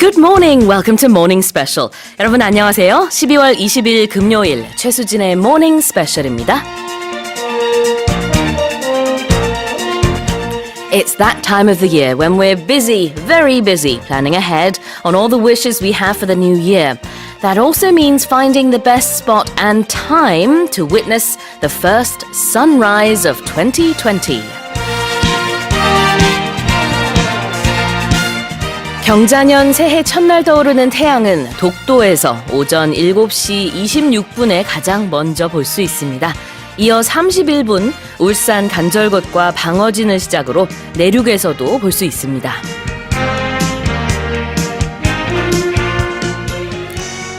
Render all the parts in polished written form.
Good morning. Welcome to Morning Special. 여러분 안녕하세요. 12월 20일 금요일 최수진의 Morning Special입니다. It's that time of the year when we're busy, very busy, planning ahead on all the wishes we have for the new year. That also means finding the best spot and time to witness the first sunrise of 2020. 경자년 새해 첫날 떠오르는 태양은 독도에서 오전 7시 26분에 가장 먼저 볼 수 있습니다. 이어 31분 울산 간절곶과 방어진을 시작으로 내륙에서도 볼 수 있습니다.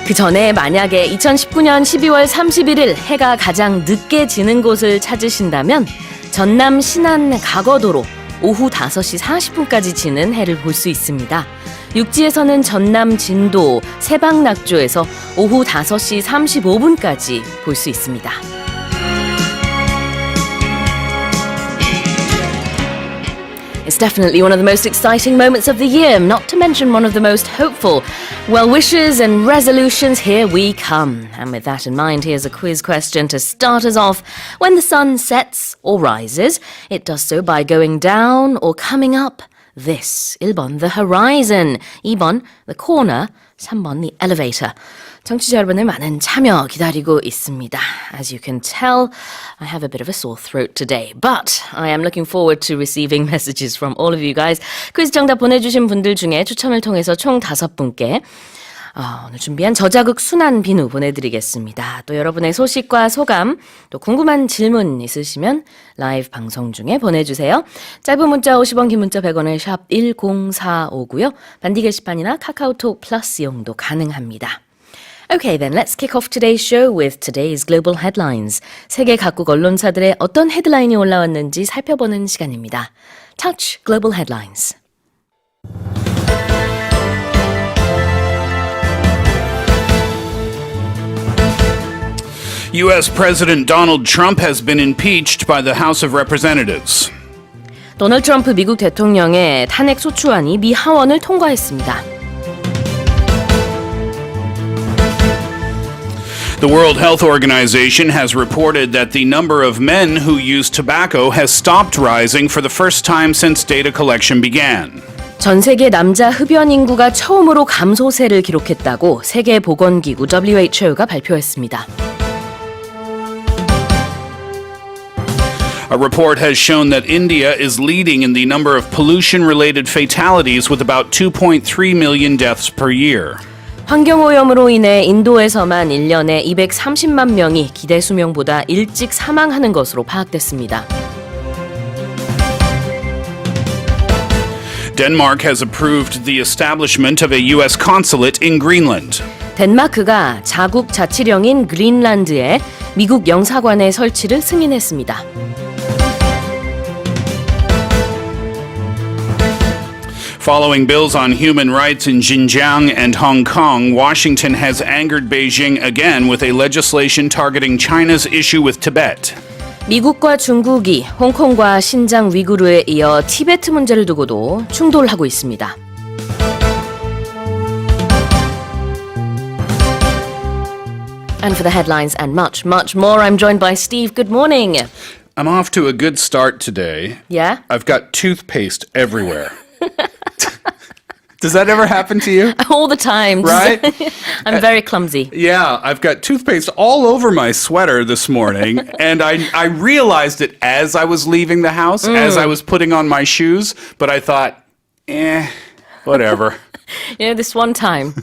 그 전에 만약에 2019년 12월 31일 해가 가장 늦게 지는 곳을 찾으신다면 전남 신안 가거도로 오후 5시 40분까지 지는 해를 볼 수 있습니다. 육지에서는 전남 진도 세방낙조에서 오후 5시 35분까지 볼 수 있습니다. It's definitely one of the most exciting moments of the year, not to mention one of the most hopeful. Well wishes and resolutions, here we come. And with that in mind, here's a quiz question to start us off. When the sun sets or rises, it does so by going down or coming up. This, 1번, the horizon. 2번, the corner. 3번, the elevator. 청취자 여러분의 많은 참여 기다리고 있습니다. As you can tell, I have a bit of a sore throat today, but I am looking forward to receiving messages from all of you guys. 퀴즈 정답 보내주신 분들 중에 추첨을 통해서 총 5분께 오늘 준비한 저자극 순한 비누 보내드리겠습니다. 또 여러분의 소식과 소감, 또 궁금한 질문 있으시면 라이브 방송 중에 보내주세요. 짧은 문자 50원, 긴 문자 100원의 샵 1045고요. 반디 게시판이나 카카오톡 플러스 이용도 가능합니다. Okay, then let's kick off today's show with today's global headlines. 세계 각국 언론사들의 어떤 헤드라인이 올라왔는지 살펴보는 시간입니다. Touch Global Headlines. U.S. President Donald Trump has been impeached by the House of Representatives. 도널드 트럼프 미국 대통령의 탄핵소추안이 미 하원을 통과했습니다. The World Health Organization has reported that the number of men who use tobacco has stopped rising for the first time since data collection began. 전 세계 남자 흡연 인구가 처음으로 감소세를 기록했다고 세계보건기구 WHO가 발표했습니다. A report has shown that India is leading in the number of pollution-related fatalities with about 2.3 million deaths per year. 환경오염으로 인해 인도에서만 1년에 230만 명이 기대 수명보다 일찍 사망하는 것으로 파악됐습니다. Denmark has approved the establishment of a U.S. consulate in Greenland. 덴마크가 자국 자치령인 그린란드에 미국 영사관의 설치를 승인했습니다. Following bills on human rights in Xinjiang and Hong Kong, Washington has angered Beijing again with a legislation targeting China's issue with Tibet. 미국과 중국이 홍콩과 신장 위구르에 이어 티베트 문제를 두고도 충돌하고 있습니다. And for the headlines and much, much more, I'm joined by Steve. Good morning. I'm off to a good start today. Yeah? I've got toothpaste everywhere. Does that ever happen to you? All the time. Right? I'm very clumsy. Yeah, I've got toothpaste all over my sweater this morning, and I realized it as I was leaving the house, as I was putting on my shoes, but I thought, whatever. You know, this one time,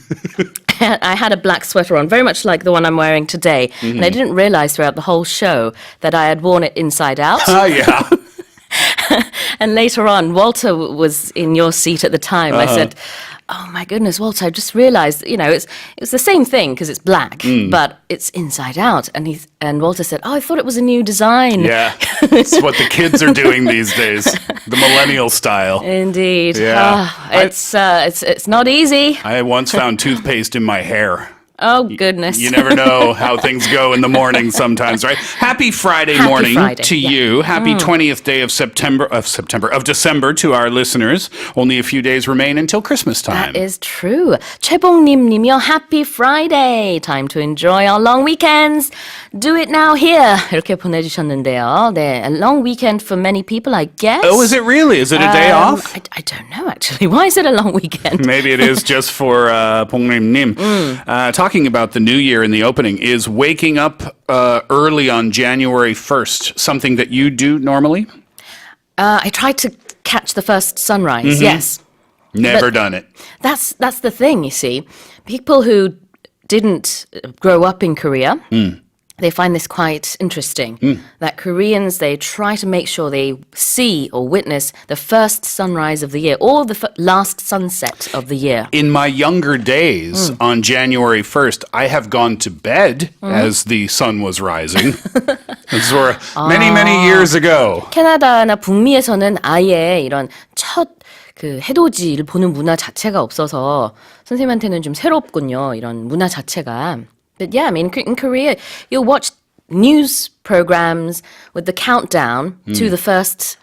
I had a black sweater on, very much like the one I'm wearing today, and I didn't realize throughout the whole show that I had worn it inside out. Oh, yeah. And later on, Walter was in your seat at the time. I said, oh my goodness, Walter, I just realized, you know, it's the same thing because it's black, but it's inside out. And Walter said, oh, I thought it was a new design. Yeah, it's what the kids are doing these days, the millennial style. Indeed. Yeah. It's not easy. I once found toothpaste in my hair. Oh, goodness. You never know how things go in the morning sometimes, right? Happy Friday Happy morning Friday, to yeah. you. Happy 20th day of December to our listeners. Only a few days remain until Christmas time. That is true. 최봉님 님이요. Happy Friday. Time to enjoy our long weekends. Do it now here. 이렇게 보내주셨는데요. 네, a long weekend for many people, I guess. Oh, is it really? Is it a day off? I don't know, actually. Why is it a long weekend? Maybe it is just for Pongrim Nim. Talking about the new year in the opening, is waking up early on January 1st something that you do normally? I tried to catch the first sunrise, yes. Never done it. That's the thing, you see. People who didn't grow up in Korea, they find this quite interesting. That Koreans, they try to make sure they see or witness the first sunrise of the year or the last sunset of the year. In my younger days, on January 1st, I have gone to bed as the sun was rising. Those were many, many years ago. 캐나다나 북미에서는 아예 이런 첫 그 해돋이를 보는 문화 자체가 없어서 선생님한테는 좀 새롭군요. 이런 문화 자체가. But yeah, I mean, in Korea, you'll watch news programs with the countdown to the first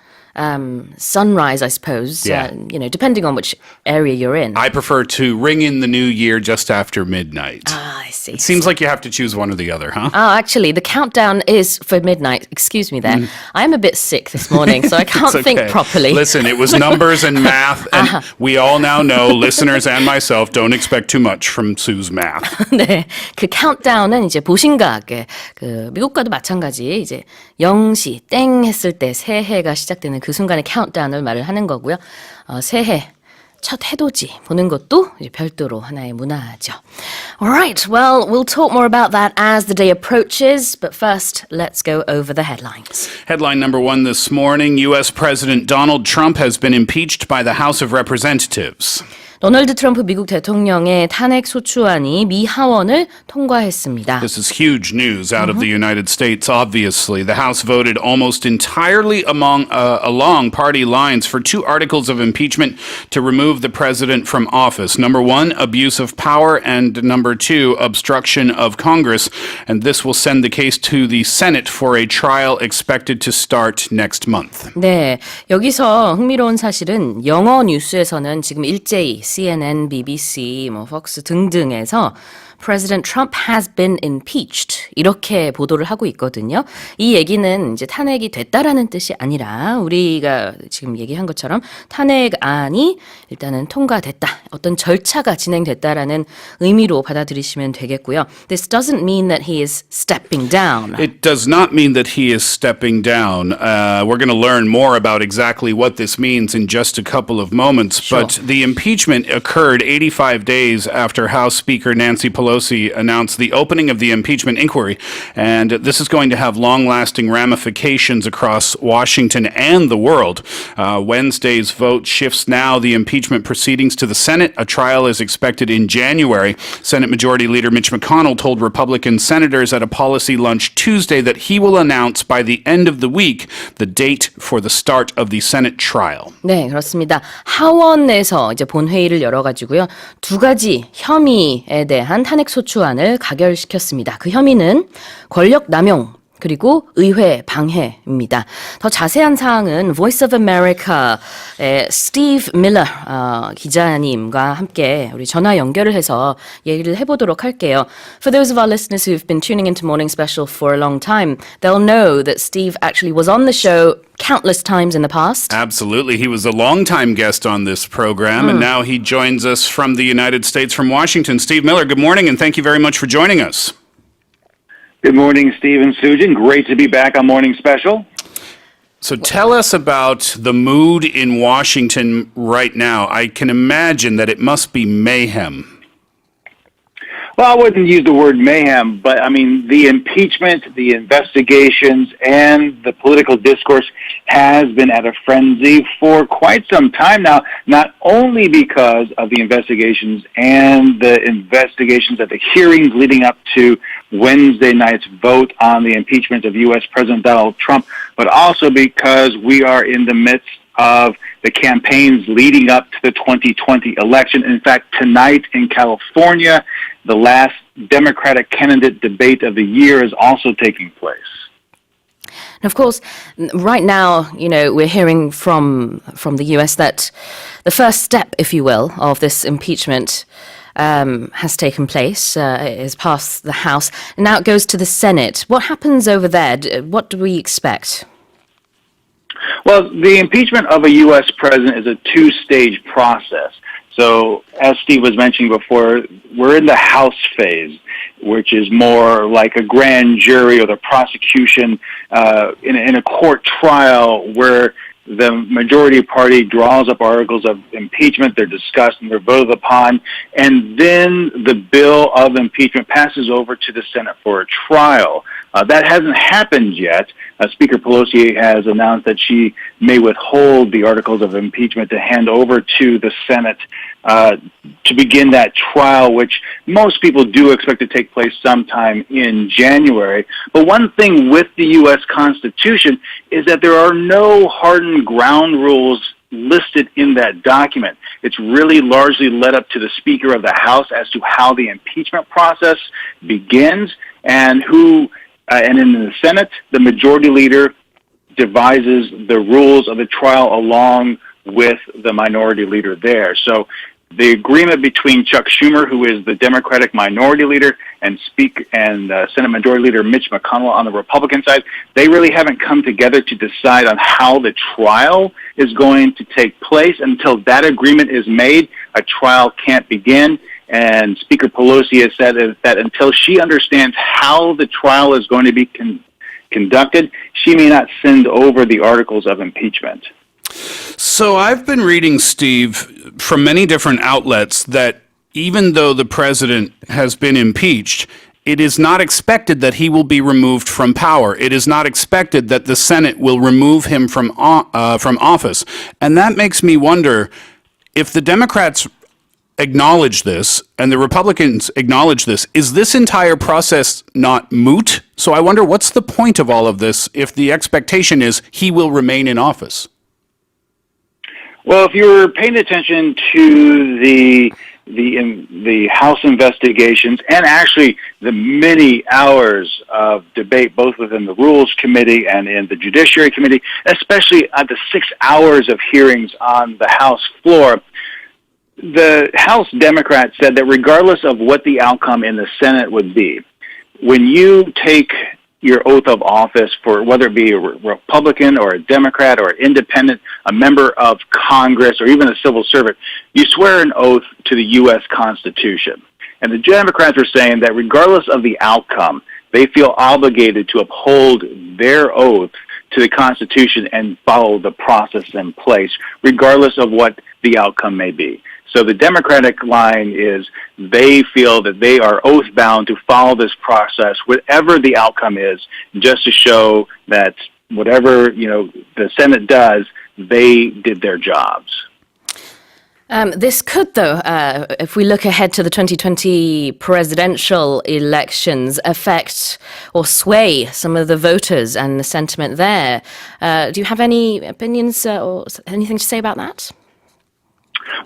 sunrise, I suppose. Yeah. Depending on which area you're in. I prefer to ring in the new year just after midnight. I see. It seems like you have to choose one or the other, huh? Oh, actually, the countdown is for midnight. Excuse me there. I am a bit sick this morning, so I can't It's think okay. properly. Listen, it was numbers and math, and we all now know, listeners and myself, don't expect too much from Sue's math. 네, 그 카운트다운은 이제 보신각에 그 미국과도 마찬가지 이제 0시 땡 했을 때 새해가 시작되는 그 순간에 카운트다운을 말을 하는 거고요. 새해 첫 해돋이 보는 것도 이제 별도로 하나의 문화죠. Alright, well, we'll talk more about that as the day approaches, but first, let's go over the headlines. Headline number one this morning, U.S. President Donald Trump has been impeached by the House of Representatives. 도널드 트럼프 미국 대통령의 탄핵소추안이 미 하원을 통과했습니다. This is huge news out of the United States, obviously. The House voted almost entirely along party lines for two articles of impeachment to remove the president from office. Number one, abuse of power, and number two, obstruction of Congress. And this will send the case to the Senate for a trial expected to start next month. 네, 여기서 흥미로운 사실은 영어 뉴스에서는 지금 일제히 CNN, BBC, Fox 등등에서 President Trump has been impeached 이렇게 보도를 하고 있거든요. 이 얘기는 이제 탄핵이 됐다라는 뜻이 아니라 우리가 지금 얘기한 것처럼 탄핵안이 일단은 통과됐다. 어떤 절차가 진행됐다라는 의미로 받아들이시면 되겠고요. This doesn't mean that he is stepping down. It does not mean that he is stepping down. We're going to learn more about exactly what this means in just a couple of moments. Sure. But the impeachment occurred 85 days after House Speaker Nancy Pelosi announced the opening of the impeachment inquiry. And this is going to have long-lasting ramifications across Washington and the world. Wednesday's vote shifts now the impeachment proceedings to the Senate. A trial is expected in January. Senate Majority Leader Mitch McConnell told Republican senators at a policy lunch Tuesday that he will announce by the end of the week the date for the start of the Senate trial. 네, 그렇습니다. 하원에서 이제 본회의를 열어가지고요. 두 가지 혐의에 대한 탄핵소추안을 가결시켰습니다. 그 혐의는 권력 남용 그리고 의회 방해입니다. 더 자세한 사항은 Voice of America의 스티브 밀러 기자님과 함께 우리 전화 연결을 해서 얘기를 해보도록 할게요. For those of our listeners who've been tuning into Morning Special for a long time, they'll know that Steve actually was on the show countless times in the past. Absolutely. He was a longtime guest on this program, and now he joins us from the United States, from Washington. Steve Miller, good morning, and thank you very much for joining us. Good morning, Steve and Susan. Great to be back on Morning Special. So tell us about the mood in Washington right now. I can imagine that it must be mayhem. Well, I wouldn't use the word mayhem, but I mean, the impeachment, the investigations, and the political discourse has been at a frenzy for quite some time now, not only because of the investigations and the hearings leading up to Wednesday night's vote on the impeachment of U.S. President Donald Trump, but also because we are in the midst of the campaigns leading up to the 2020 election. In fact, tonight in California, the last Democratic candidate debate of the year is also taking place. And of course, right now, we're hearing from the US that the first step, if you will, of this impeachment has taken place, is passed the House, and now it goes to the Senate. What happens over there? What do we expect? Well, the impeachment of a U.S. president is a two-stage process. So, as Steve was mentioning before, we're in the House phase, which is more like a grand jury or the prosecution in a court trial where the majority party draws up articles of impeachment, they're discussed and they're voted upon, and then the bill of impeachment passes over to the Senate for a trial. That hasn't happened yet. Speaker Pelosi has announced that she may withhold the articles of impeachment to hand over to the Senate to begin that trial, which most people do expect to take place sometime in January. But one thing with the U.S. Constitution is that there are no hardened ground rules listed in that document. It's really largely led up to the Speaker of the House as to how the impeachment process begins and and in the Senate, the majority leader devises the rules of the trial along with the minority leader there. So the agreement between Chuck Schumer, who is the Democratic minority leader, and Senate Majority Leader Mitch McConnell on the Republican side, they really haven't come together to decide on how the trial is going to take place. Until that agreement is made, a trial can't begin. And Speaker Pelosi has said that until she understands how the trial is going to be conducted, she may not send over the articles of impeachment. So I've been reading, Steve, from many different outlets that even though the president has been impeached, it is not expected that he will be removed from power. It is not expected that the Senate will remove him from office. And that makes me wonder, if the Democrats acknowledge this and the Republicans acknowledge this, is this entire process not moot? So I wonder, what's the point of all of this if the expectation is he will remain in office? Well, if you're paying attention to the House investigations and actually the many hours of debate both within the Rules Committee and in the Judiciary Committee, especially at the 6 hours of hearings on the House floor, the House Democrats said that regardless of what the outcome in the Senate would be, when you take your oath of office for whether it be a Republican or a Democrat or an independent, a member of Congress or even a civil servant, you swear an oath to the U.S. Constitution. And the Democrats are saying that regardless of the outcome, they feel obligated to uphold their oath to the Constitution and follow the process in place, regardless of what the outcome may be. So the Democratic line is they feel that they are oath-bound to follow this process, whatever the outcome is, just to show that whatever the Senate does, they did their jobs. This could, though, if we look ahead to the 2020 presidential elections, affect or sway some of the voters and the sentiment there. Do you have any opinions or anything to say about that?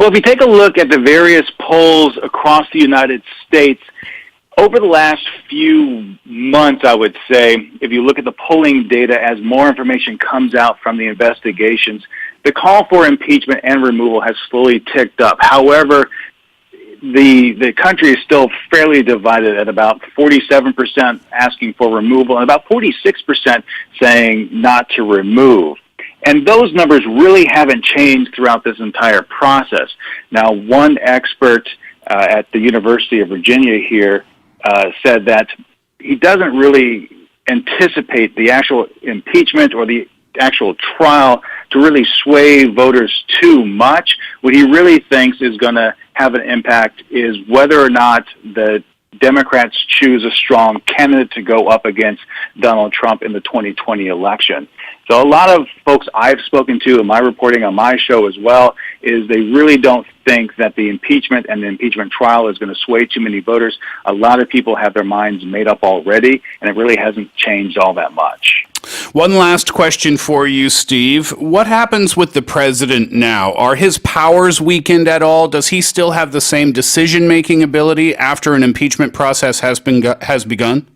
Well, if you take a look at the various polls across the United States, over the last few months, I would say, if you look at the polling data as more information comes out from the investigations, the call for impeachment and removal has slowly ticked up. However, the country is still fairly divided at about 47% asking for removal and about 46% saying not to remove. And those numbers really haven't changed throughout this entire process. Now, one expert at the University of Virginia here said that he doesn't really anticipate the actual impeachment or the actual trial to really sway voters too much. What he really thinks is going to have an impact is whether or not the Democrats choose a strong candidate to go up against Donald Trump in the 2020 election. So a lot of folks I've spoken to in my reporting on my show as well is they really don't think that the impeachment and the impeachment trial is going to sway too many voters. A lot of people have their minds made up already, and it really hasn't changed all that much. One last question for you, Steve. What happens with the president now? Are his powers weakened at all? Does he still have the same decision-making ability after an impeachment process has begun?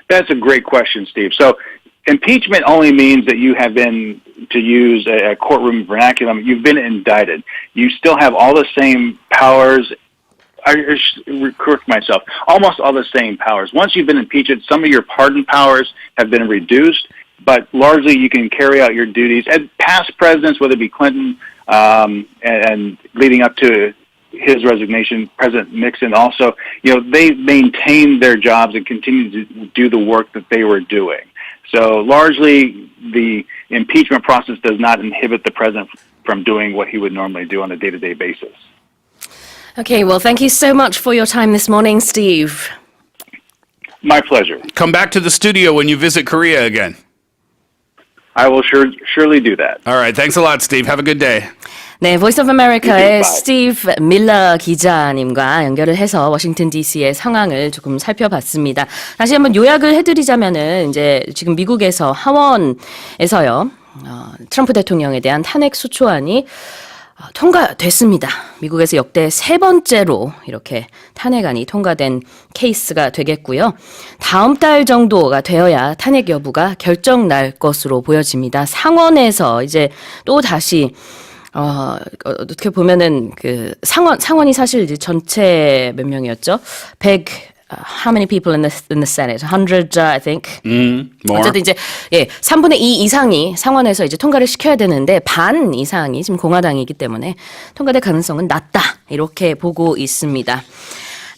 That's a great question, Steve. So impeachment only means that you have been, to use a courtroom vernacular, you've been indicted. You still have all the same powers. I correct myself, almost all the same powers. Once you've been impeached, some of your pardon powers have been reduced, but largely you can carry out your duties. And past presidents, whether it be Clinton and leading up to his resignation, President Nixon also, they maintained their jobs and continued to do the work that they were doing. So largely, the impeachment process does not inhibit the president from doing what he would normally do on a day-to-day basis. Okay, well, thank you so much for your time this morning, Steve. My pleasure. Come back to the studio when you visit Korea again. I will surely do that. All right, thanks a lot, Steve. Have a good day. 네, Voice of America의 Bye. 스티브 밀러 기자님과 연결을 해서 워싱턴 DC의 상황을 조금 살펴봤습니다. 다시 한번 요약을 해드리자면은 이제 지금 미국에서 하원에서요, 트럼프 대통령에 대한 탄핵소추안이 통과됐습니다. 미국에서 역대 세 번째로 이렇게 탄핵안이 통과된 케이스가 되겠고요. 다음 달 정도가 되어야 탄핵 여부가 결정 날 것으로 보여집니다. 상원에서 이제 또 다시 어떻게 보면은 그 상원이 사실 이제 전체 몇 명이었죠? 100 how many people in the Senate? 100, I think. More. 어쨌든 이제 3분의 2 이상이 상원에서 이제 통과를 시켜야 되는데 반 이상이 지금 공화당이기 때문에 통과될 가능성은 낮다 이렇게 보고 있습니다.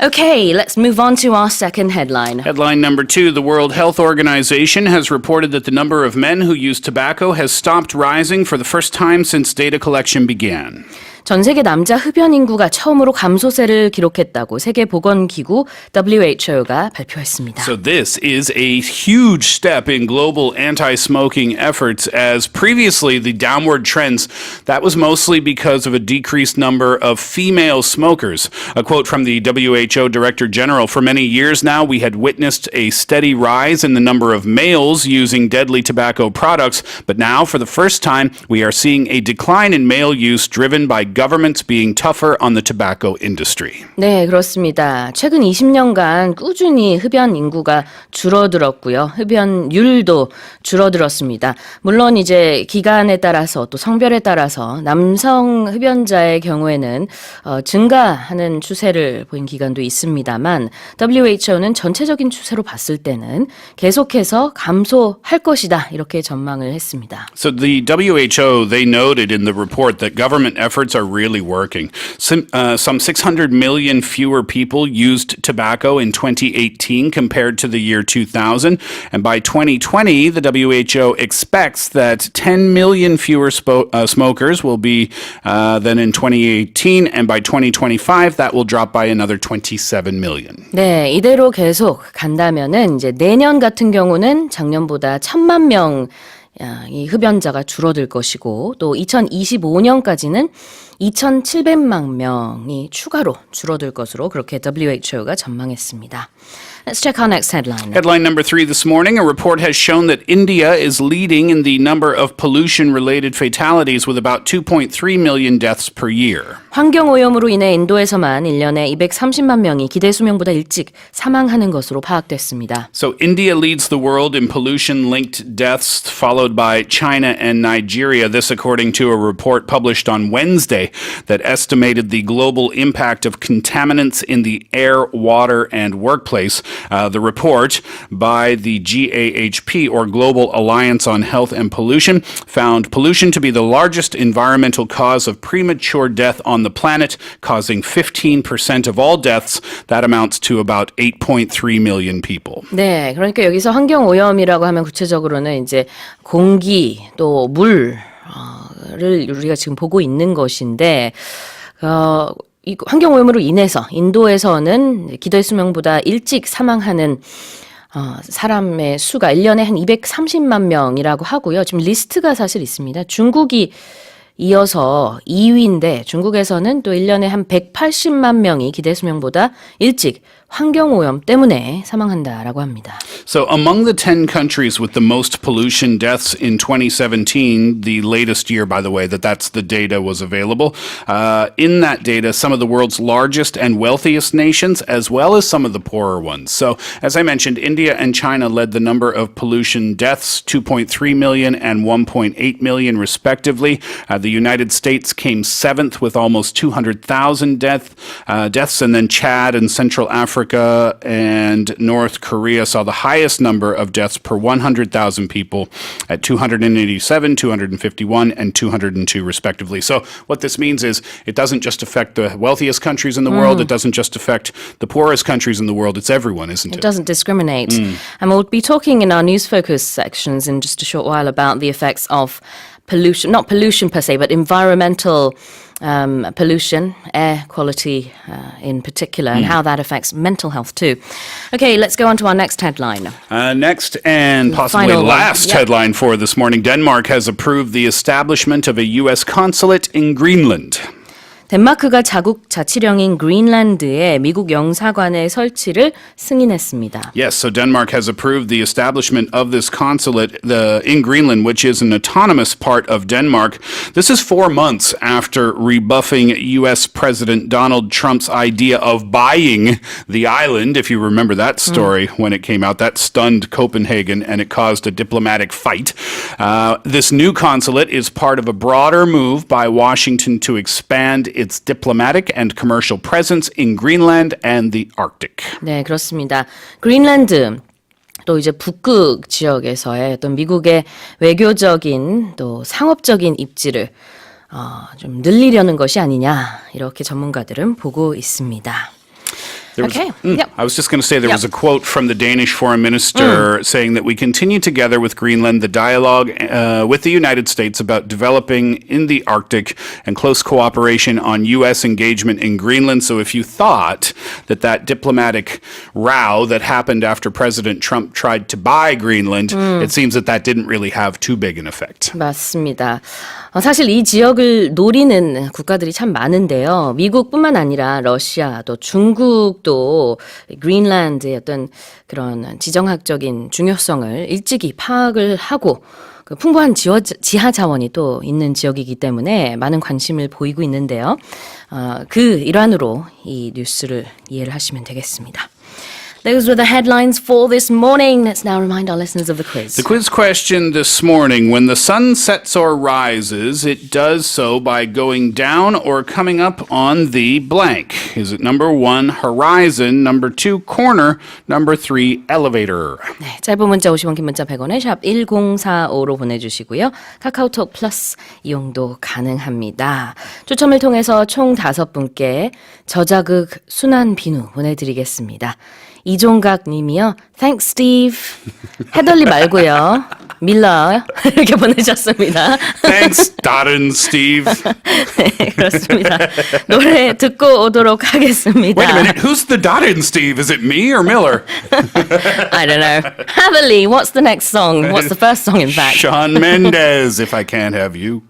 Okay, let's move on to our second headline. Headline number 2, the World Health Organization has reported that the number of men who use tobacco has stopped rising for the first time since data collection began. 전 세계 남자 흡연 인구가 처음으로 감소세를 기록했다고 세계보건기구 WHO가 발표했습니다. So this is a huge step in global anti-smoking efforts, as previously the downward trends, that was mostly because of a decreased number of female smokers. A quote from the WHO Director General, "For many years now, we had witnessed a steady rise in the number of males using deadly tobacco products, but now, for the first time, we are seeing a decline in male use driven by governments being tougher on the tobacco industry." 네, 그렇습니다. 최근 20년간 꾸준히 흡연 인구가 줄어들었고요. 흡연율도 줄어들었습니다. 물론 이제 기간에 따라서 또 성별에 따라서 남성 흡연자의 경우에는 증가하는 추세를 보인 기간도 있습니다만 WHO는 전체적인 추세로 봤을 때는 계속해서 감소할 것이다 이렇게 전망을 했습니다. So the WHO, they noted in the report that government efforts are really working. Some 600 million fewer people used tobacco in 2018 compared to the year 2000. And by 2020, the WHO expects that 10 million fewer smokers will be than in 2018. And by 2025, that will drop by another 27 million. 네, 이대로 계속 간다면은 이제 내년 같은 경우는 작년보다 1,000만 명 이 흡연자가 줄어들 것이고 또 2025년까지는 2,700만 명이 추가로 줄어들 것으로 그렇게 WHO가 전망했습니다. Let's check our next headline. Headline number 3 this morning. A report has shown that India is leading in the number of pollution-related fatalities with about 2.3 million deaths per year. 환경오염으로 인해 인도에서만 1년에 230만 명이 기대 수명보다 일찍 사망하는 것으로 파악됐습니다. So India leads the world in pollution-linked deaths, followed by China and Nigeria. This according to a report published on Wednesday that estimated the global impact of contaminants in the air, water, and workplace. The report by the GAHP, or Global Alliance on Health and Pollution, found pollution to be the largest environmental cause of premature death on the planet, causing 15% of all deaths. That amounts to about 8.3 million people. 네, 그러니까 여기서 환경오염이라고 하면 구체적으로는 이제 공기 또 물을 우리가 지금 보고 있는 것인데 이 환경오염으로 인해서 인도에서는 기대 수명보다 일찍 사망하는 사람의 수가 1년에 한 230만 명이라고 하고요. 지금 리스트가 사실 있습니다. 중국이 이어서 2위인데 중국에서는 또 1년에 한 180만 명이 기대 수명보다 일찍 환경오염 때문에 사망한다라고 합니다. So among the 10 countries with the most pollution deaths in 2017, the latest year, by the way, that's the data was available, in that data, some of the world's largest and wealthiest nations, as well as some of the poorer ones. So as I mentioned, India and China led the number of pollution deaths, 2.3 million and 1.8 million respectively. The United States came seventh with almost 200,000 deaths, and then Chad and Central Africa and North Korea saw the highest number of deaths per 100,000 people at 287, 251, and 202 respectively. So what this means is it doesn't just affect the wealthiest countries in the world, it doesn't just affect the poorest countries in the world, it's everyone, isn't it? It doesn't discriminate. And we'll be talking in our news focus sections in just a short while about the effects of pollution, not pollution per se, but environmental pollution, air quality in particular, and how that affects mental health too. Okay, let's go on to our next headline. Next and possibly final one. last Yep. headline for this morning, Denmark has approved the establishment of a U.S. consulate in Greenland. 덴마크가 자국 자치령인 그린란드에 미국 영사관의 설치를 승인했습니다. Yes, so Denmark has approved the establishment of this consulate in Greenland, which is an autonomous part of Denmark. This is 4 months after rebuffing U.S. President Donald Trump's idea of buying the island. If you remember that story when it came out, that stunned Copenhagen and it caused a diplomatic fight. This new consulate is part of a broader move by Washington to expand its diplomatic and commercial presence in Greenland and the Arctic. 네, 그렇습니다. 그린란드 또 이제 북극 지역에서의 어떤 미국의 외교적인 또 상업적인 입지를 좀 늘리려는 것이 아니냐 이렇게 전문가들은 보고 있습니다. Okay. Yep. I was just going to say there was a quote from the Danish foreign minister saying that we continue together with Greenland the dialogue with the United States about developing in the Arctic and close cooperation on U.S. engagement in Greenland. So if you thought that diplomatic row that happened after President Trump tried to buy Greenland, it seems that didn't really have too big an effect. 맞습니다. 사실 이 지역을 노리는 국가들이 참 많은데요. 미국뿐만 아니라 러시아, 또 중국도 그린란드의 어떤 그런 지정학적인 중요성을 일찍이 파악을 하고 그 풍부한 지하 자원이 또 있는 지역이기 때문에 많은 관심을 보이고 있는데요. 그 일환으로 이 뉴스를 이해를 하시면 되겠습니다. Those were the headlines for this morning. Let's now remind our listeners of the quiz. The quiz question this morning, when the sun sets or rises, it does so by going down or coming up on the blank. Is it number 1, horizon, number 2, corner, number 3, elevator? 네, 짧은 문자 50원, 긴 문자 100원에 샵 1045로 보내주시고요. 카카오톡 플러스 이용도 가능합니다. 추첨을 통해서 총 5분께 저자극 순한 비누 보내드리겠습니다. 이종각 님이요. Thanks, Steve. 헤덜리 말고요. 밀러 이렇게 보내셨습니다. Thanks, Darren Steve. 네, 그렇습니다. 노래 듣고 오도록 하겠습니다. Wait a minute, who's the Darren Steve? Is it me or Miller? I don't know. Heavily, what's the next song? What's the first song, in fact? Shawn Mendes, If I Can't Have You.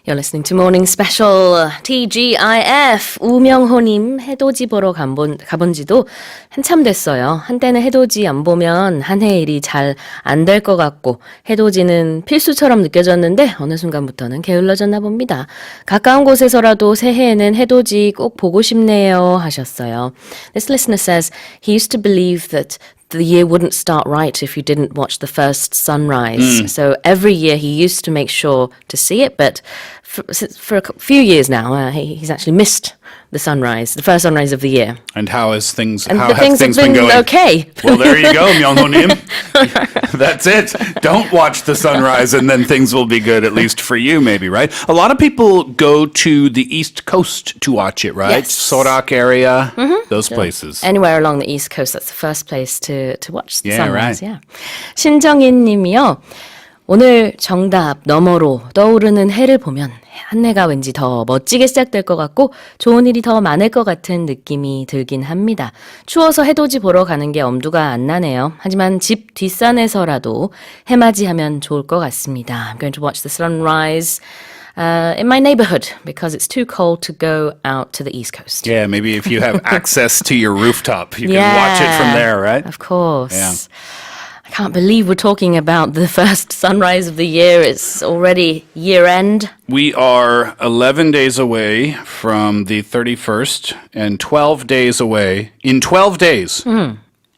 You're listening to Morning Special, TGIF. 우명호님, 해돋이 보러 가본 지도 한참 됐어요. 한때는 해돋이 안 보면 한 해 일이 잘 안 될 것 같고 해돋이는 필수처럼 느껴졌는데 어느 순간부터는 게을러졌나 봅니다. 가까운 곳에서라도 새해에는 해돋이 꼭 보고 싶네요 하셨어요. This listener says he used to believe that the year wouldn't start right if you didn't watch the first sunrise. So every year he used to make sure to see it, but for a few years now, he's actually missed the sunrise, the first sunrise of the year. And how has things, And how the have things have been been going? okay. Well, there you go, Myung-ho-nim. That's it. Don't watch the sunrise and then things will be good, at least for you, maybe, right? A lot of people go to the East Coast to watch it, right? Yes. Sorak area, those places. Anywhere along the East Coast, that's the first place to watch the Yeah, sunrise. right. Yeah. 신정인 님이요. 오늘 정답 너머로 떠오르는 해를 보면 한 해가 왠지 더 멋지게 시작될 것 같고 좋은 일이 더 많을 것 같은 느낌이 들긴 합니다. 추워서 해돋이 보러 가는 게 엄두가 안 나네요. 하지만 집 뒷산에서라도 해맞이하면 좋을 것 같습니다. I'm going to watch the sunrise in my neighborhood because it's too cold to go out to the East Coast. Yeah, maybe if you have access to your rooftop, you can watch it from there, right? Of course. Yeah. I can't believe we're talking about the first sunrise of the year. It's already year end. We are 11 days away from the 31st and 12 days away. In 12 days,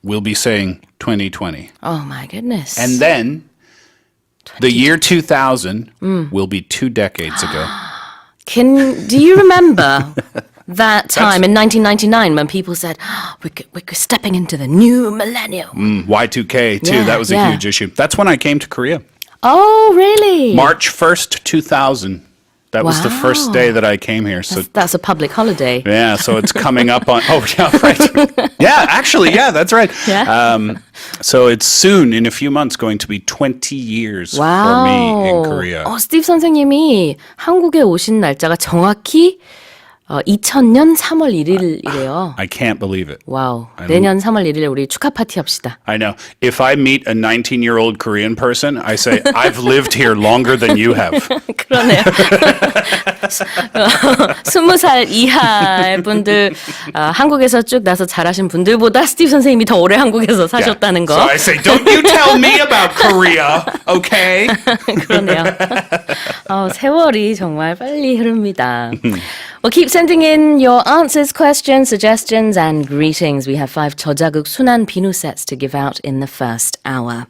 we'll be saying 2020. Oh my goodness. And then the year 2000 will be 2 decades ago. Do you remember that time in 1999 when people said, we're stepping into the new millennium? Y2K, too. Yeah, that was a yeah. huge issue. That's when I came to Korea. Oh, really? March 1st, 2000. That was the first day that I came here. So That's a public holiday. yeah, so it's coming up on. Oh, yeah, right. Yeah, actually, yeah, that's right. Yeah. So it's soon, in a few months, going to be 20 years for me in Korea. 스티브 선생님이 한국에 오신 날짜가 정확히 2000년 3월 1일이래요. I can't believe it. 와우. 내년 3월 1일에 우리 축하 파티 합시다. I know. If I meet a 19-year-old Korean person, I say, I've lived here longer than you have. 그러네요. 20살 이하의 분들, 한국에서 쭉 나서 자라신 분들보다 스티브 선생님이 더 오래 한국에서 사셨다는 거. So I say, don't you tell me about Korea, okay? 그러네요. 세월이 정말 빨리 흐릅니다. Well, keep sending in your answers, questions, suggestions, and greetings. We have 5 저자극 순환 비누 sets to give out in the first hour.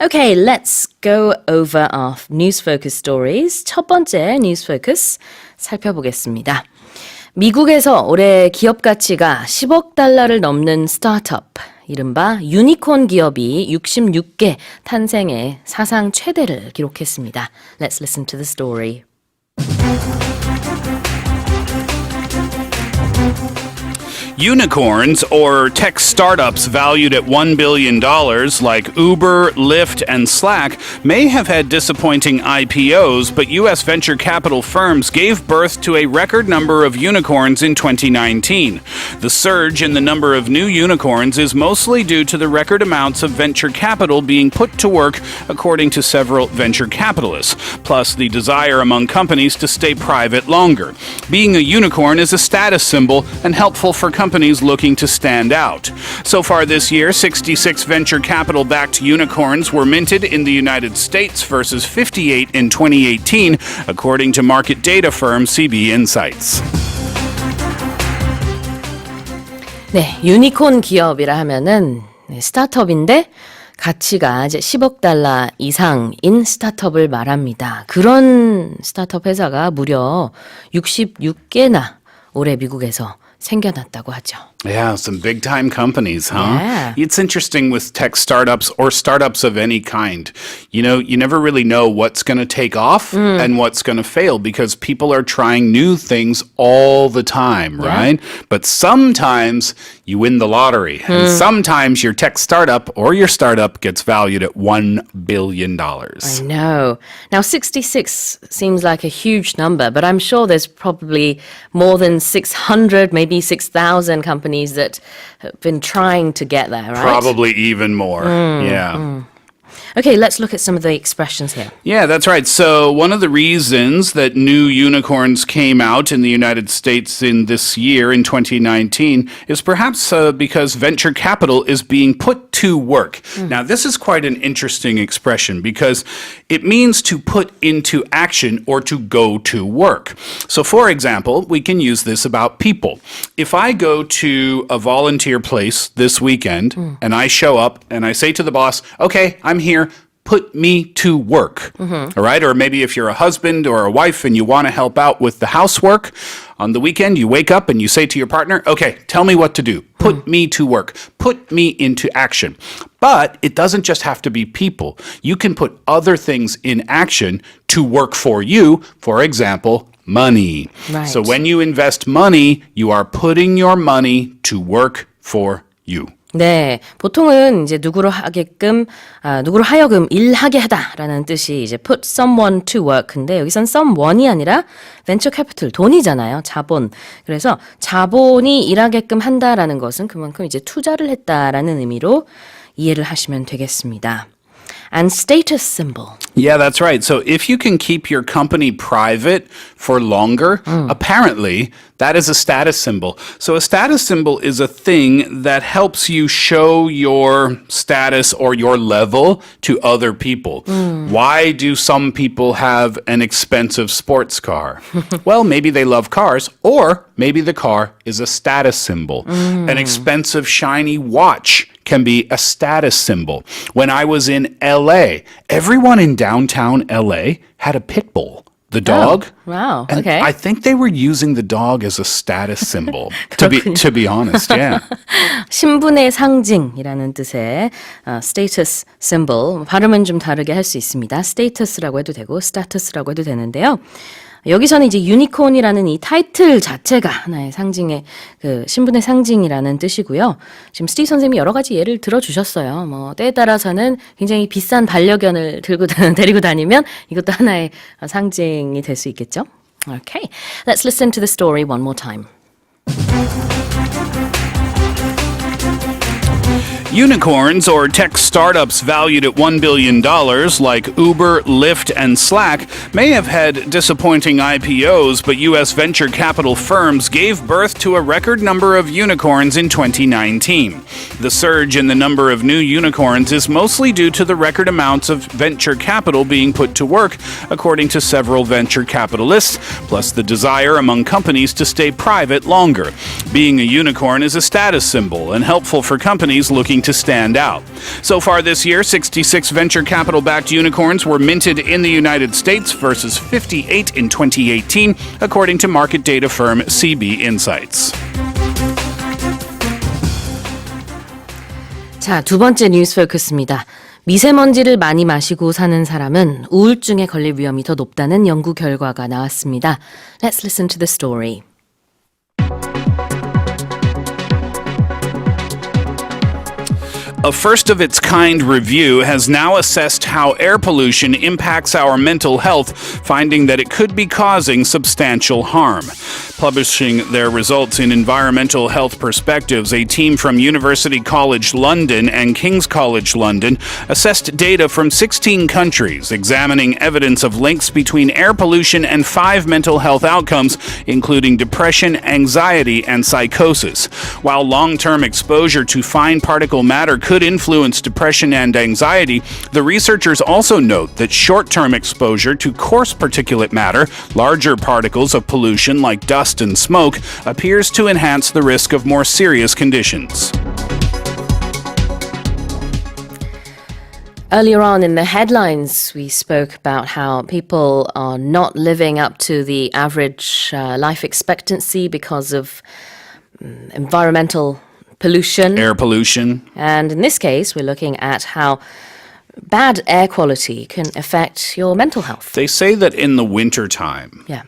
Okay, let's go over our news focus stories. 첫 번째 news focus 살펴보겠습니다. 미국에서 올해 기업 가치가 10억 달러를 넘는 스타트업, 이른바 유니콘 기업이 66개 탄생해 사상 최대를 기록했습니다. Let's listen to the story. Unicorns, or tech startups valued at $1 billion, like Uber, Lyft, and Slack, may have had disappointing IPOs, but U.S. venture capital firms gave birth to a record number of unicorns in 2019. The surge in the number of new unicorns is mostly due to the record amounts of venture capital being put to work, according to several venture capitalists, plus the desire among companies to stay private longer. Being a unicorn is a status symbol and helpful for companies looking to stand out. So far this year, 66 venture capital-backed unicorns were minted in the United States versus 58 in 2018, according to market data firm CB Insights. 네, 유니콘 기업이라 하면은 스타트업인데 가치가 이제 10억 달러 이상인 스타트업을 말합니다. 그런 스타트업 회사가 무려 66개나 올해 미국에서 생겨났다고 하죠. Yeah, some big-time companies, huh? Yeah. It's interesting with tech startups or startups of any kind. You know, you never really know what's going to take off and what's going to fail because people are trying new things all the time, right? But sometimes you win the lottery. And sometimes your tech startup or your startup gets valued at $1 billion. I know. Now, 66 seems like a huge number, but I'm sure there's probably more than 600, maybe 6,000 companies that have been trying to get there, right? Probably even more. Yeah. Okay, let's look at some of the expressions here. Yeah, that's right. So one of the reasons that new unicorns came out in the United States in this year, in 2019, is perhaps because venture capital is being put to work. Now, this is quite an interesting expression because it means to put into action or to go to work. So, for example, we can use this about people. If I go to a volunteer place this weekend and I show up and I say to the boss, okay, I'm here, put me to work. All right? Or maybe if you're a husband or a wife and you want to help out with the housework, on the weekend you wake up and you say to your partner, okay, tell me what to do. Put me to work. Put me into action. But it doesn't just have to be people. You can put other things in action to work for you. For example, money. Right. So when you invest money, you are putting your money to work for you. 네, 보통은 이제 누구로 하여금 일하게 하다라는 뜻이 이제 put someone to work인데 여기선 someone이 아니라 venture capital, 돈이잖아요. 자본. 그래서 자본이 일하게끔 한다라는 것은 그만큼 이제 투자를 했다라는 의미로 이해를 하시면 되겠습니다. and status symbol. Yeah, that's right. So if you can keep your company private for longer, apparently that is a status symbol. So a status symbol is a thing that helps you show your status or your level to other people. Why do some people have an expensive sports car? Well, maybe they love cars, or maybe the car is a status symbol. An expensive shiny watch can be a status symbol. When I was in LA, everyone in downtown LA had a pit bull. The dog. Oh, wow. And Okay. I think they were using the dog as a status symbol. to be honest, yeah. 신분의 상징이라는 뜻의 status symbol. 발음은 좀 다르게 할 수 있습니다. status라고 해도 되고 status라고 해도 되는데요. 여기서는 이제 유니콘이라는 이 타이틀 자체가 하나의 상징의 그 신분의 상징이라는 뜻이고요. 지금 스티브 선생님이 여러 가지 예를 들어주셨어요. 뭐 때에 따라서는 굉장히 비싼 반려견을 데리고 다니면 이것도 하나의 상징이 될 수 있겠죠. Okay, let's listen to the story one more time. Unicorns, or tech startups valued at $1 billion, like Uber, Lyft, and Slack, may have had disappointing IPOs, but U.S. venture capital firms gave birth to a record number of unicorns in 2019. The surge in the number of new unicorns is mostly due to the record amounts of venture capital being put to work, according to several venture capitalists, plus the desire among companies to stay private longer. Being a unicorn is a status symbol and helpful for companies looking to stand out. So far this year, 66 venture capital-backed unicorns were minted in the United States versus 58 in 2018, according to market data firm CB Insights. 자, 두 번째 뉴스 포커스입니다. 미세먼지를 많이 마시고 사는 사람은 우울증에 걸릴 위험이 더 높다는 연구 결과가 나왔습니다. Let's listen to the story. A first-of-its-kind review has now assessed how air pollution impacts our mental health, finding that it could be causing substantial harm. Publishing their results in Environmental Health Perspectives, a team from University College London and King's College London assessed data from 16 countries, examining evidence of links between air pollution and 5 mental health outcomes, including depression, anxiety, and psychosis. While long-term exposure to fine particle matter could influence depression and anxiety, the researchers also note that short-term exposure to coarse particulate matter, larger particles of pollution like dust and smoke, appears to enhance the risk of more serious conditions. Earlier on in the headlines, we spoke about how people are not living up to the average life expectancy because of environmental pollution. Air pollution. And in this case, we're looking at how bad air quality can affect your mental health. They say that in the wintertime, Yeah.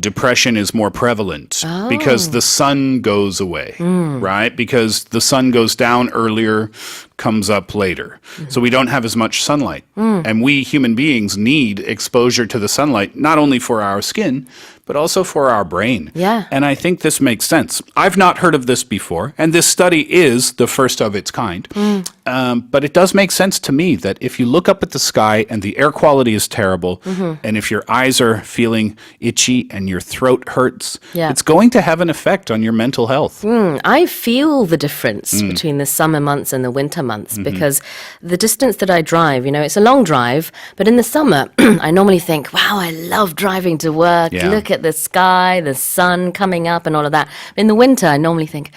depression is more prevalent because the sun goes away, right? Because the sun goes down earlier, comes up later. So we don't have as much sunlight. And we human beings need exposure to the sunlight, not only for our skin, but also for our brain. Yeah. And I think this makes sense. I've not heard of this before, and this study is the first of its kind. But it does make sense to me that if you look up at the sky and the air quality is terrible, and if your eyes are feeling itchy and your throat hurts, Yeah. it's going to have an effect on your mental health. I feel the difference between the summer months and the winter months because the distance that I drive, you know, it's a long drive, but in the summer, I normally think, wow, I love driving to work. Yeah. Look at the sky, the sun coming up and all of that. In the winter, I normally think,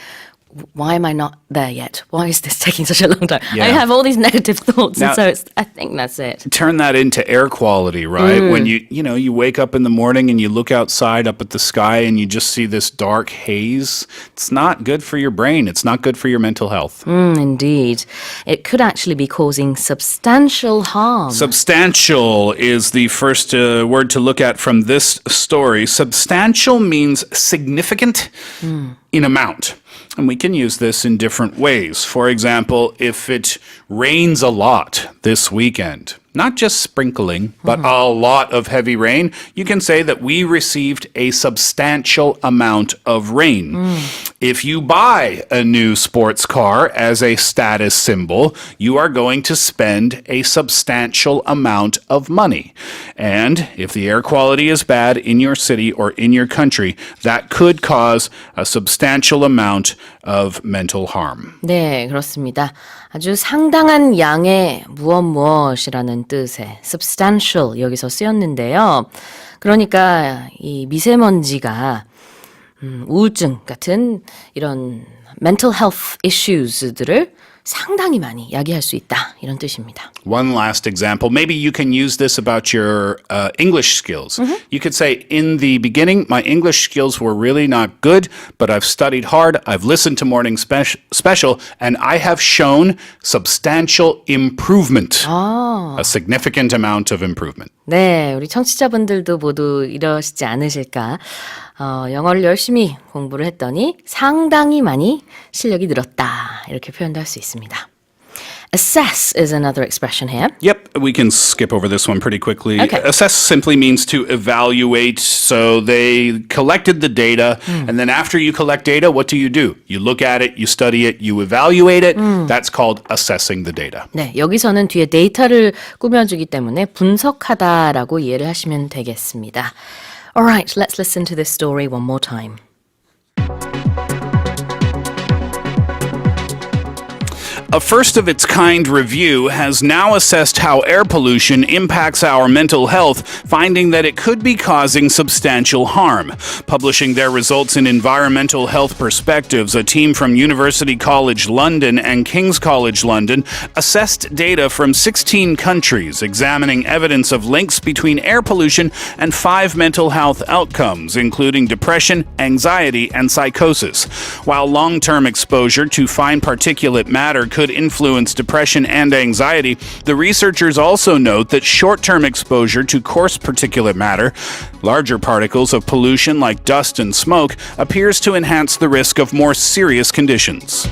why am I not there yet? Why is this taking such a long time? Yeah. I have all these negative thoughts, Now- and so I think that's it. Turn that into air quality, right? When you wake up in the morning and you look outside up at the sky and you just see this dark haze, it's not good for your brain. It's not good for your mental health. Indeed. It could actually be causing substantial harm. Substantial is the first word to look at from this story. Substantial means significant in amount. And we can use this in different ways. For example, if it rains a lot this weekend, not just sprinkling, but a lot of heavy rain, you can say that we received a substantial amount of rain. If you buy a new sports car as a status symbol, you are going to spend a substantial amount of money. And if the air quality is bad in your city or in your country, that could cause a substantial amount of mental harm. 네, 그렇습니다. 아주 상당한 양의 무엇이라는 뜻의 substantial 여기서 쓰였는데요. 그러니까 이 미세먼지가 우울증 같은 이런 mental health issues들을 상당히 많이 야기할 수 있다. 이런 뜻입니다. One last example. Maybe you can use this about your English skills. You could say, in the beginning, my English skills were really not good, but I've studied hard, I've listened to Morning Special, and I have shown substantial improvement. A significant amount of improvement. 네, 우리 청취자분들도 모두 이러시지 않으실까. 영어를 열심히 공부를 했더니 상당히 많이 실력이 늘었다. 이렇게 표현도 할 수 있습니다. Assess is another expression here. Yep, we can skip over this one pretty quickly. Okay. Assess simply means to evaluate. So they collected the data, and then after you collect data, what do? You look at it, you study it, you evaluate it. That's called assessing the data. 네, 여기서는 뒤에 데이터를 꾸며주기 때문에 분석하다라고 이해를 하시면 되겠습니다. Alright, let's listen to this story one more time. A first-of-its-kind review has now assessed how air pollution impacts our mental health, finding that it could be causing substantial harm. Publishing their results in Environmental Health Perspectives, a team from University College London and King's College London assessed data from 16 countries, examining evidence of links between air pollution and 5 mental health outcomes, including depression, anxiety, and psychosis. While long-term exposure to fine particulate matter could influence depression and anxiety, the researchers also note that short-term exposure to coarse particulate matter, larger particles of pollution like dust and smoke, appears to enhance the risk of more serious conditions.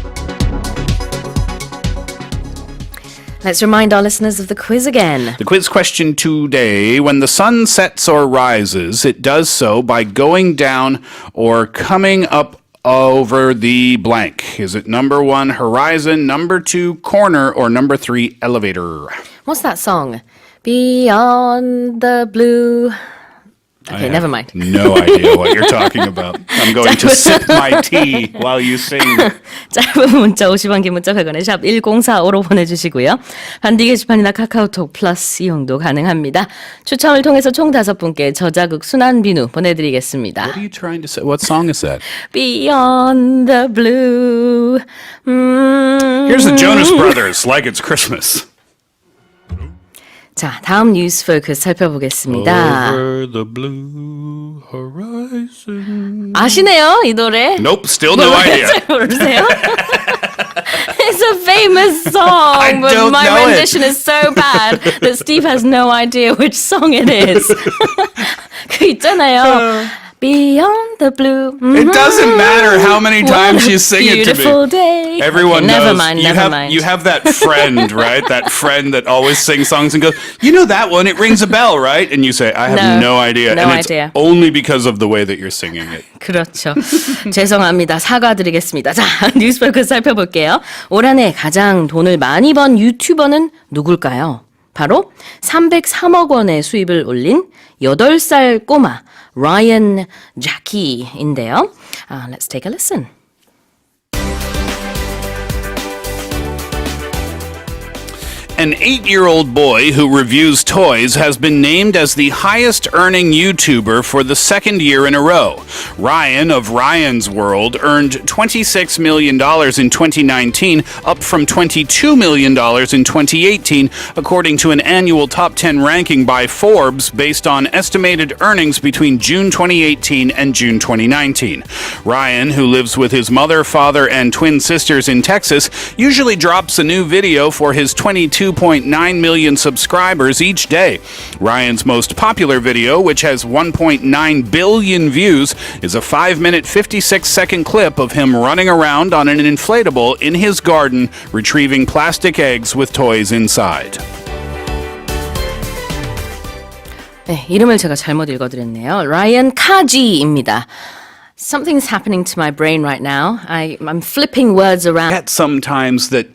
Let's remind our listeners of the quiz again. The quiz question today: when the sun sets or rises, it does so by going down or coming up over the blank. Is it number 1, horizon, number 2, corner, or number 3, elevator? What's that song? Beyond the blue. Okay, never mind. No idea what you're talking about. I'm going to sip my tea while you sing. 짧은 문자 50원, 긴 문자 100원에 샵 1045로 보내주시고요. 반디 게시판이나 카카오톡 플러스 이용도 가능합니다. 추첨을 통해서 총 5분께 저자극 순한 비누 보내드리겠습니다. What are you trying to say? What song is that? Beyond the blue. Here's the Jonas Brothers, Like It's Christmas. 자, 다음 뉴스 포커스 살펴보겠습니다. Over the blue horizon. 아시네요, 이 노래? Nope, still no idea. 잘 모르세요? It's a famous song, but don't my know it. rendition is so bad that Steve has no idea which song it is. 그 있잖아요. Beyond the blue. It doesn't matter how many times you sing it to Beautiful me. day. Everyone okay, knows. Never mind. You have that friend, right? That friend that always sings songs and goes, you know that one, it rings a bell, right? And you say, I have no idea. No and idea. It's only because of the way that you're singing it. 그렇죠. 죄송합니다. 사과드리겠습니다. 자, 뉴스포커스 살펴볼게요. 올 한 해 가장 돈을 많이 번 유튜버는 누굴까요? 바로 303억 원의 수입을 올린 8살 꼬마 라이언 자키인데요. Let's take a listen. An 8-year-old boy who reviews toys has been named as the highest-earning YouTuber for the second year in a row. Ryan of Ryan's World earned $26 million in 2019, up from $22 million in 2018, according to an annual top 10 ranking by Forbes based on estimated earnings between June 2018 and June 2019. Ryan, who lives with his mother, father, and twin sisters in Texas, usually drops a new video for his 22.9 million subscribers each day. Ryan's most popular video, which has 1.9 billion views, is a 5-minute, 56-second clip of him running around on an inflatable in his garden, retrieving plastic eggs with toys inside. 네, 이름을 제가 잘못 읽어드렸네요. 라이언 카지입니다. Something's happening to my brain right now. I'm flipping words around. At sometimes that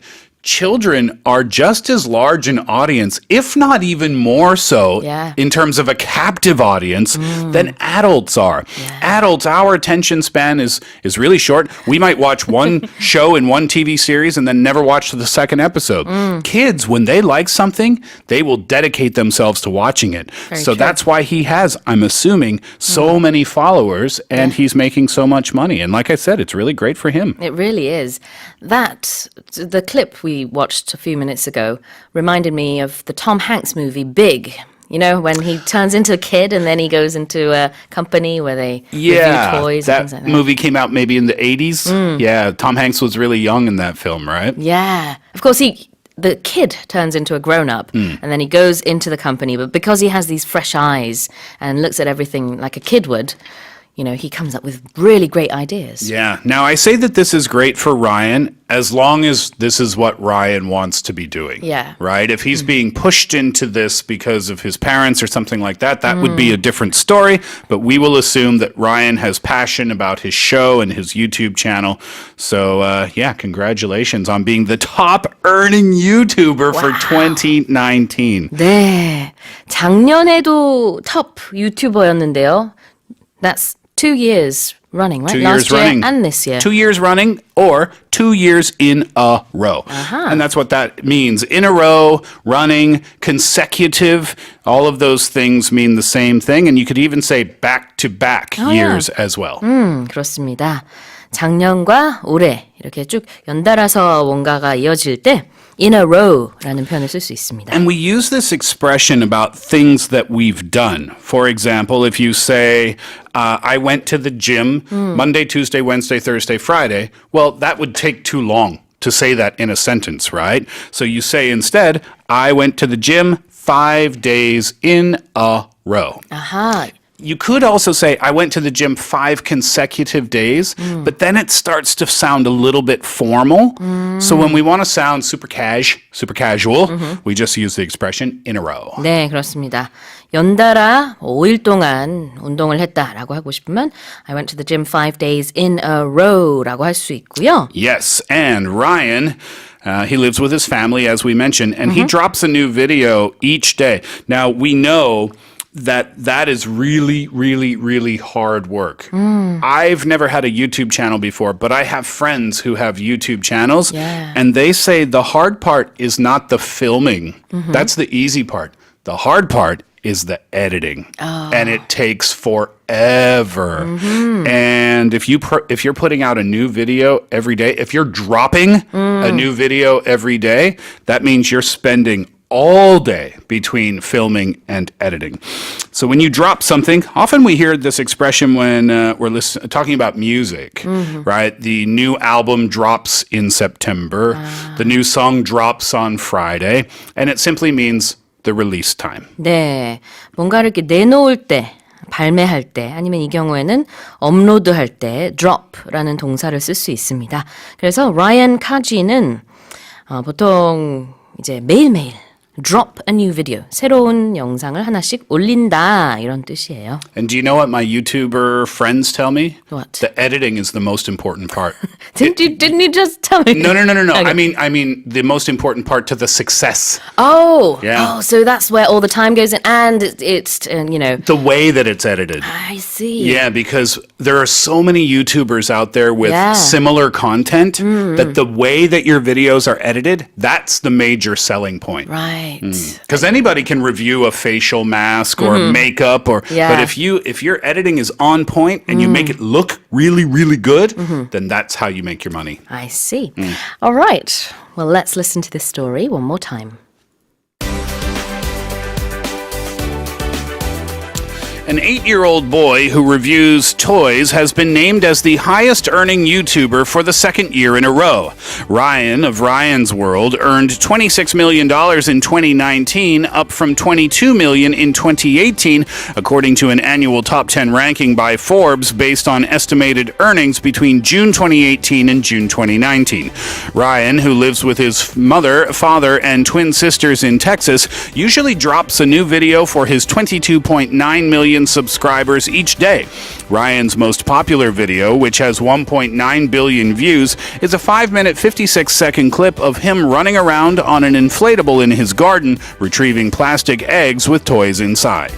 children are just as large an audience, if not even more so, Yeah. in terms of a captive audience than adults are. Adults, our attention span is really short. We might watch one show in one TV series and then never watch the second episode. Kids, when they like something, they will dedicate themselves to watching it. So true. that's why he has, I'm assuming, so many followers and he's making so much money. And like I said, it's really great for him. It really is. The clip we watched a few minutes ago reminded me of the Tom Hanks movie Big. You know, when he turns into a kid and then he goes into a company where they review toys and things like that. Movie came out maybe in the 80s. Yeah, Tom Hanks was really young in that film, right? Yeah. Of course, the kid turns into a grown-up and then he goes into the company. But because he has these fresh eyes and looks at everything like a kid would, you know, he comes up with really great ideas. Yeah. Now, I say that this is great for Ryan as long as this is what Ryan wants to be doing. Yeah. Right? If he's being pushed into this because of his parents or something like that, that would be a different story. But we will assume that Ryan has passion about his show and his YouTube channel. So, yeah, congratulations on being the top earning YouTuber for 2019. 네. 작년에도 톱 유튜버였는데요. That's 2 years running, right? 2 Last years running. year and this year. 2 years running or 2 years in a row. And that's what that means. In a row, running, consecutive, all of those things mean the same thing. And you could even say back-to-back years as well. 그렇습니다. 작년과 올해 이렇게 쭉 연달아서 뭔가가 이어질 때 in a row라는 표현을 쓸 수 있습니다. And we use this expression about things that we've done. For example, if you say, I went to the gym Monday, Tuesday, Wednesday, Thursday, Friday, well, that would take too long to say that in a sentence, right? So you say instead, I went to the gym 5 days in a row. 아하. You could also say, I went to the gym 5 consecutive days, but then it starts to sound a little bit formal. So when we want to sound super casual, we just use the expression in a row. 네, 그렇습니다. 연달아 5일 동안 운동을 했다라고 하고 싶으면 I went to the gym 5 days in a row라고 할 수 있고요. Yes, and Ryan, he lives with his family, as we mentioned, and he drops a new video each day. Now, we know that is really, really, really hard work. I've never had a YouTube channel before, but I have friends who have YouTube channels, and they say the hard part is not the filming. That's the easy part. The hard part is the editing, and it takes forever. And if you're putting out a new video every day, if you're dropping a new video every day, that means you're spending all day between filming and editing. So when you drop something, often we hear this expression when we're talking about music, right? The new album drops in September, the new song drops on Friday, and it simply means the release time. 네, 뭔가를 이렇게 내놓을 때, 발매할 때, 아니면 이 경우에는 업로드할 때 drop라는 동사를 쓸 수 있습니다. 그래서 라이언 카지는 보통 이제 매일매일 drop a new video. 새로운 영상을 하나씩 올린다. 이런 뜻이에요. And do you know what my YouTuber friends tell me? What? The editing is the most important part. Didn't you just tell me? No. Okay. I mean the most important part to the success. Oh, Yeah. oh, so that's where all the time goes in, and it's you know. The way that it's edited. I see. Yeah, because there are so many YouTubers out there with similar content that the way that your videos are edited, that's the major selling point. Right. Because anybody can review a facial mask or makeup, but if your editing is on point and you make it look really, really good, then that's how you make your money. I see. All right. Well, let's listen to this story one more time. An 8-year-old boy who reviews toys has been named as the highest-earning YouTuber for the second year in a row. Ryan of Ryan's World earned $26 million in 2019, up from $22 million in 2018, according to an annual top 10 ranking by Forbes based on estimated earnings between June 2018 and June 2019. Ryan, who lives with his mother, father, and twin sisters in Texas, usually drops a new video for his 22.9 million subscribers each day. Ryan's most popular video, which has 1.9 billion views, is a 5-minute 56-second clip of him running around on an inflatable in his garden, retrieving plastic eggs with toys inside.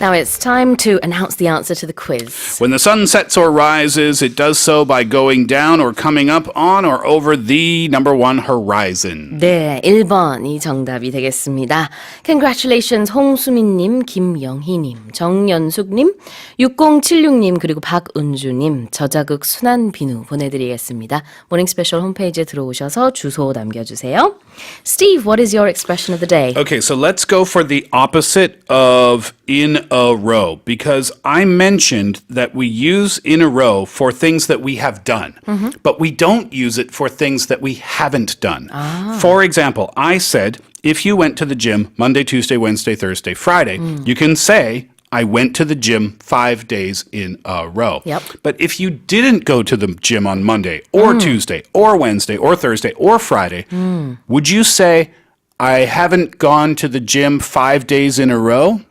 Now it's time to announce the answer to the quiz. When the sun sets or rises, it does so by going down or coming up on or over the number one horizon. 네, 1번이 정답이 되겠습니다. Congratulations 홍수민님, 김영희님, 정연숙님, 6076님 그리고 박은주님 저자극 순한비누 보내드리겠습니다. 모닝스페셜 홈페이지에 들어오셔서 주소 남겨주세요. Steve, what is your expression of the day? Okay, so let's go for the opposite of in a row, because I mentioned that we use in a row for things that we have done, but we don't use it for things that we haven't done. For example, I said, if you went to the gym Monday, Tuesday, Wednesday, Thursday, Friday, you can say, I went to the gym 5 days in a row. Yep. But if you didn't go to the gym on Monday or Tuesday or Wednesday or Thursday or Friday, would you say, I haven't gone to the gym 5 days in a row?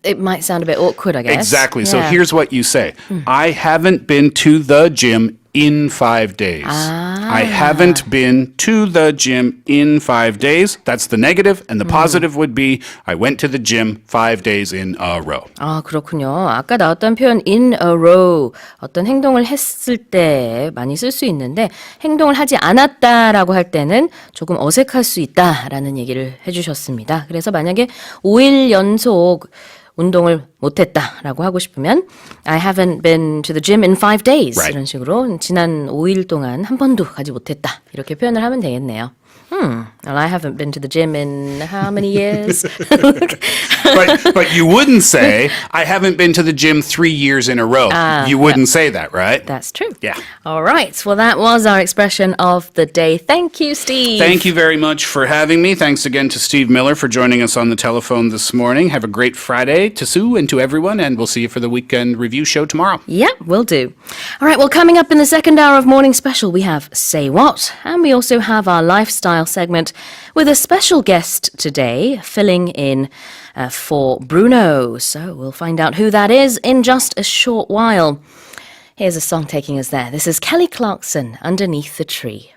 It might sound a bit awkward, I guess. Exactly. So Yeah. here's what you say. I haven't been to the gym in 5 days. I haven't been to the gym in 5 days. That's the negative. And the positive would be, I went to the gym 5 days in a row. 아, 그렇군요. 아까 나왔던 표현 in a row, 어떤 행동을 했을 때 많이 쓸 수 있는데 행동을 하지 않았다라고 할 때는 조금 어색할 수 있다라는 얘기를 해주셨습니다. 그래서 만약에 5일 연속 운동을 못했다라고 하고 싶으면 I haven't been to the gym in 5 days Right. 이런 식으로 지난 5일 동안 한 번도 가지 못했다 이렇게 표현을 하면 되겠네요. Well, I haven't been to the gym in how many years? But you wouldn't say, I haven't been to the gym 3 years in a row. You wouldn't say that, right? That's true. Yeah. All right. Well, that was our expression of the day. Thank you, Steve. Thank you very much for having me. Thanks again to Steve Miller for joining us on the telephone this morning. Have a great Friday to Sue and to everyone, and we'll see you for the weekend review show tomorrow. Yeah, will do. All right, well, coming up in the second hour of Morning Special, we have Say What, and we also have our lifestyle segment with a special guest today, filling in for Bruno. So we'll find out who that is in just a short while. Here's a song taking us there. This is Kelly Clarkson, Underneath the Tree.